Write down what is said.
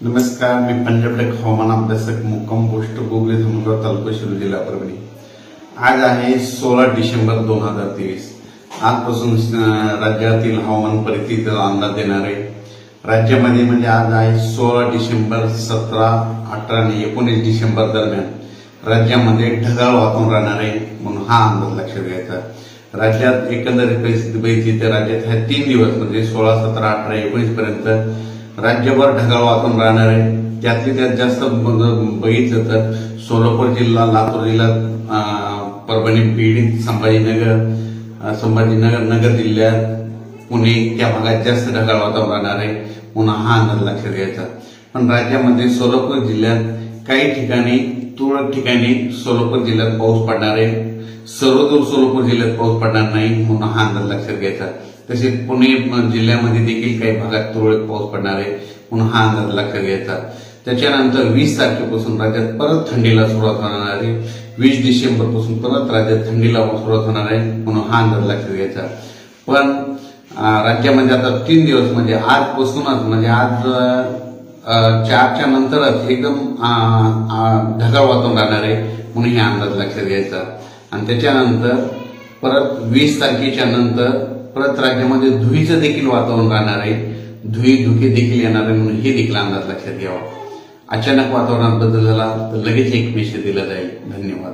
नमस्कार, मी पंजाब टेक हवामान अभ्यासक मुक्काम पोस्ट गोगले धामणगाव तालुका शिरूर जिल्हा परभणी। आज आहे 16 डिसेंबर 2023। आजपासून राज्यातील हवामान परिस्थितीचा अंदाज देणार आहे। राज्यामध्ये म्हणजे आज आहे 16 डिसेंबर, 17, 18 आणि 19 डिसेंबर दरम्यान राज्यामध्ये ढगाळ वातावरण राहणार आहे, म्हणून हा अंदाज लक्षात घ्यायचा। राज्यात एकंदरीत परिस्थिती बघितली तर राज्यात ह्या 3 दिवस म्हणजे 16, 17, 18, 19 पर्यंत राज्यभर ढगाळ वातावरण राहणार आहे। त्यातली त्यात जास्त बघितलं तर सोलापूर जिल्हा, लातूर जिल्हा, परभणी, बीड, संभाजीनगर, नगर जिल्ह्यात, पुणे त्या भागात जास्त ढगाळ वातावरण राहणार आहे, म्हणून हा अंदाज लक्षात घ्यायचा। पण राज्यामध्ये सोलापूर जिल्ह्यात काही ठिकाणी, तुरळक ठिकाणी सोलापूर जिल्ह्यात पाऊस पडणार आहे। सर्वदूर सोलापूर जिल्ह्यात पाऊस पडणार नाही, म्हणून हा अंदाज लक्षात घ्यायचा। तसेच पुणे जिल्ह्यामध्ये देखील काही भागात तुरळक पाऊस पडणार आहे, म्हणून हा अंदाज लक्षात घ्यायचा। त्याच्यानंतर 20 तारखेपासून राज्यात परत थंडीला सुरुवात होणार आहे। 20 डिसेंबर पासून परत राज्यात थंडीला सुरुवात होणार आहे, म्हणून हा अंदाज लक्षात घ्यायचा। पण राज्यामध्ये आता 3 दिवस म्हणजे आजपासूनच म्हणजे आज 4च्या नंतरच एकदम ढगाळ वातावरण राहणार आहे, म्हणून हे अंदाज लक्षात घ्यायचा। आणि त्याच्यानंतर परत 20 तारखेच्या नंतर परत राज्यामध्ये धुळीचं देखील वातावरण राहणार आहे, धुके देखील येणार आहे, म्हणून हे देखील अंदाज लक्षात घ्यावा। अचानक वातावरणात बदल झाला तर लगेच एक मेसेज दिला जाईल। धन्यवाद।